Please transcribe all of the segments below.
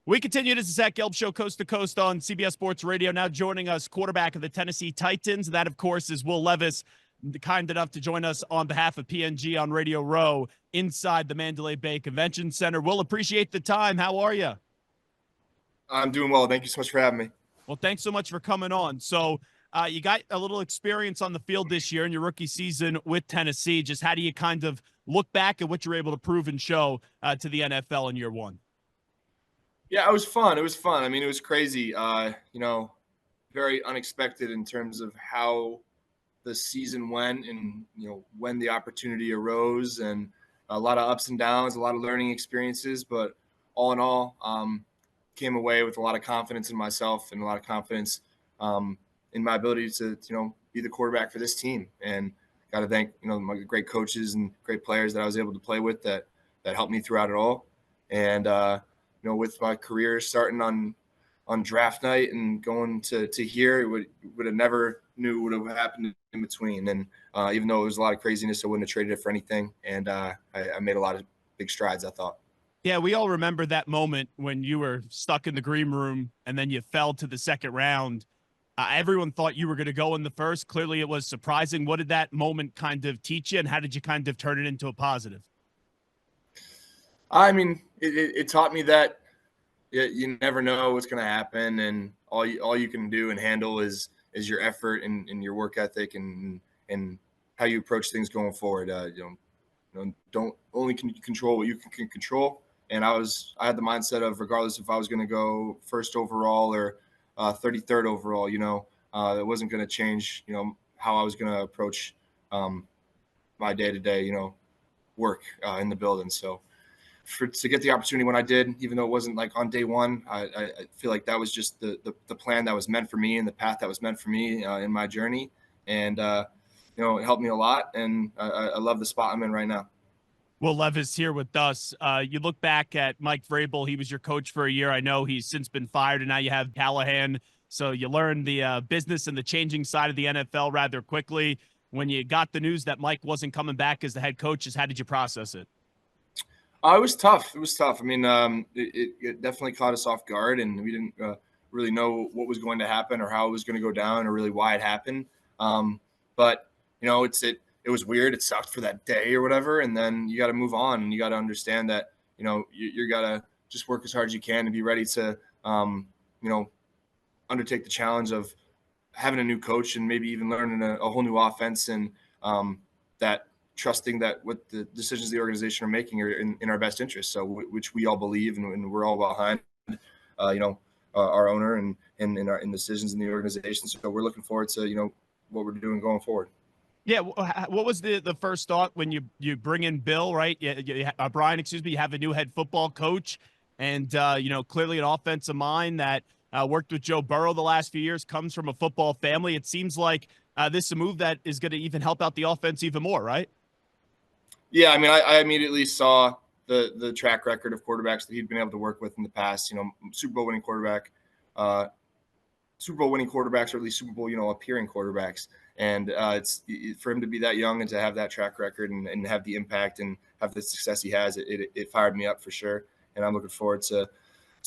We continue. This is Zach Gelb Show, coast to coast on CBS Sports Radio. Now joining us, quarterback of the Tennessee Titans. That, of course, is Will Levis, kind enough to join us on behalf of PNG on Radio Row inside the Mandalay Bay Convention Center. Will, appreciate the time. How are you? I'm doing well. Thank you so much for having me. Well, thanks so much for coming on. So you got a little experience on the field this year in your rookie season with Tennessee. Just how do you kind of look back at what you're able to prove and show to the NFL in year one? Yeah, it was fun. It was fun. I mean, it was crazy. Very unexpected in terms of how the season went and, when the opportunity arose, and a lot of ups and downs, a lot of learning experiences. But all in all, came away with a lot of confidence in myself and a lot of confidence in my ability to, be the quarterback for this team. And got to thank, my great coaches and great players that I was able to play with that helped me throughout it all. And, with my career starting on draft night and going to here, would have never knew what would have happened in between. And even though it was a lot of craziness, I wouldn't have traded it for anything. And I made a lot of big strides, I thought. Yeah, we all remember that moment when you were stuck in the green room and then you fell to the second round. Everyone thought you were going to go in the first. Clearly, it was surprising. What did that moment kind of teach you, and how did you kind of turn it into a positive? I mean, it taught me that you never know what's going to happen, and all you can do and handle is your effort and your work ethic and how you approach things going forward. Don't only can you control what you can control. And I had the mindset of, regardless if I was going to go first overall or 33rd overall, it wasn't going to change, how I was going to approach my day-to-day, work in the building. So to get the opportunity when I did, even though it wasn't like on day one, I feel like that was just the plan that was meant for me and the path that was meant for me in my journey. And, it helped me a lot. And I love the spot I'm in right now. Will Levis here with us. You look back at Mike Vrabel. He was your coach for a year. I know he's since been fired, and now you have Callahan. So you learned the business and the changing side of the NFL rather quickly. When you got the news that Mike wasn't coming back as the head coach, how did you process it? It was tough. It was tough. I mean, it definitely caught us off guard, and we didn't really know what was going to happen or how it was going to go down or really why it happened. But it was weird. It sucked for that day or whatever. And then you got to move on, and you got to understand that, you got to just work as hard as you can and be ready to, undertake the challenge of having a new coach and maybe even learning a whole new offense, and that trusting that what the decisions the organization are making are in our best interest. So which we all believe, and we're all behind, our owner and in decisions in the organization. So we're looking forward to, what we're doing going forward. Yeah, what was the first thought when you bring in Bill, right? Brian, excuse me. You have a new head football coach, and clearly an offensive mind that worked with Joe Burrow the last few years, comes from a football family. It seems like this is a move that is going to even help out the offense even more, right? Yeah, I mean, I immediately saw the track record of quarterbacks that he'd been able to work with in the past. Super Bowl winning quarterback, Super Bowl winning quarterbacks, or at least Super Bowl appearing quarterbacks. And it's for him to be that young and to have that track record and have the impact and have the success he has, it fired me up for sure. And I'm looking forward to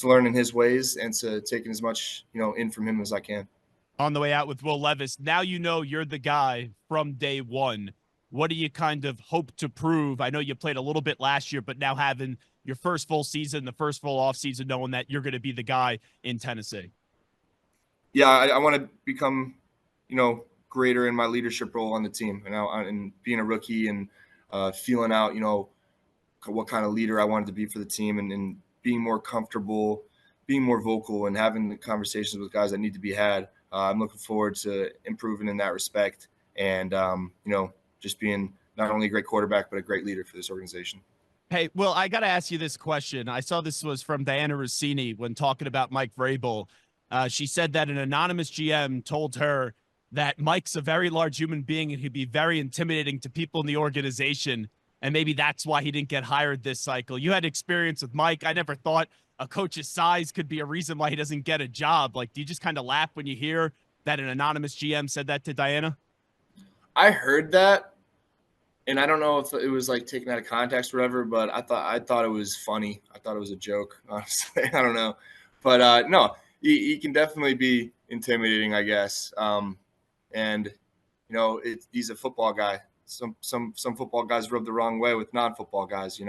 learning his ways and to taking as much, in from him as I can. On the way out with Will Levis, now you're the guy from day one. What do you kind of hope to prove? I know you played a little bit last year, but now having your first full season, the first full offseason, knowing that you're going to be the guy in Tennessee. Yeah, I want to become, greater in my leadership role on the team, and being a rookie and feeling out, what kind of leader I wanted to be for the team, and being more comfortable, being more vocal, and having the conversations with guys that need to be had. I'm looking forward to improving in that respect, and just being not only a great quarterback but a great leader for this organization. Hey, Will, I got to ask you this question. I saw this was from Diana Rossini when talking about Mike Vrabel. She said that an anonymous GM told her that Mike's a very large human being and he'd be very intimidating to people in the organization, and maybe that's why he didn't get hired this cycle. You had experience with Mike. I never thought a coach's size could be a reason why he doesn't get a job. Like, do you just kind of laugh when you hear that an anonymous GM said that to Diana? I heard that, And I don't know if it was like taken out of context or whatever, but I thought it was funny. I thought it was a joke, honestly. I don't know, but no, he can definitely be intimidating, I guess. And he's a football guy. Some football guys rub the wrong way with non-football guys,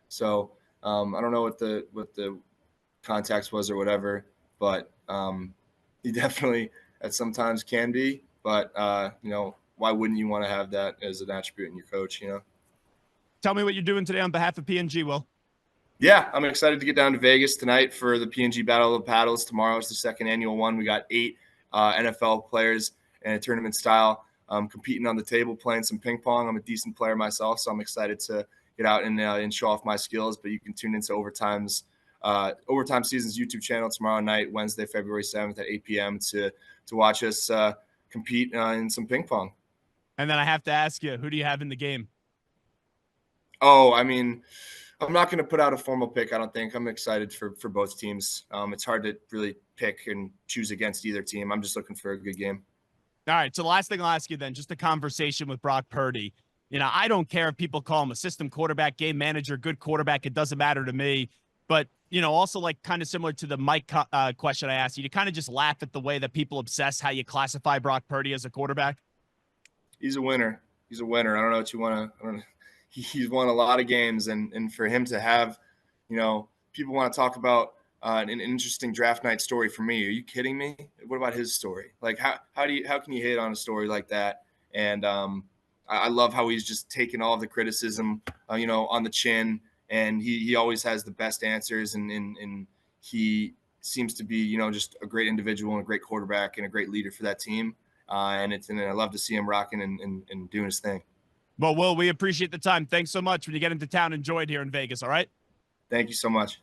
So I don't know what the context was or whatever, but he definitely at sometimes can be. But why wouldn't you want to have that as an attribute in your coach? Tell me what you're doing today on behalf of P&G, Will. Yeah, I'm excited to get down to Vegas tonight for the P&G Battle of the Paddles. Tomorrow is the second annual one. We got 8 NFL players in a tournament style competing on the table, playing some ping pong. I'm a decent player myself, so I'm excited to get out and show off my skills. But you can tune into Overtime Seasons YouTube channel tomorrow night, Wednesday, February 7th at 8 p.m. to watch us compete in some ping pong. And then I have to ask you, who do you have in the game? Oh, I mean, I'm not going to put out a formal pick. I don't think. I'm excited for both teams. It's hard to really pick and choose against either team. I'm just looking for a good game. All right. So the last thing I'll ask you then, just a conversation with Brock Purdy. I don't care if people call him a system quarterback, game manager, good quarterback. It doesn't matter to me. But, also like kind of similar to the Mike question I asked you, to kind of just laugh at the way that people obsess how you classify Brock Purdy as a quarterback. He's a winner. He's a winner. I don't know what you want to – he's won a lot of games, and for him to have, people want to talk about an interesting draft night story for me. Are you kidding me? What about his story? Like how can you hate on a story like that? And I love how he's just taken all of the criticism, on the chin, and he always has the best answers, and he seems to be, just a great individual and a great quarterback and a great leader for that team. And I love to see him rocking and doing his thing. Well, Will, we appreciate the time. Thanks so much. When you get into town, enjoy it here in Vegas. All right. Thank you so much.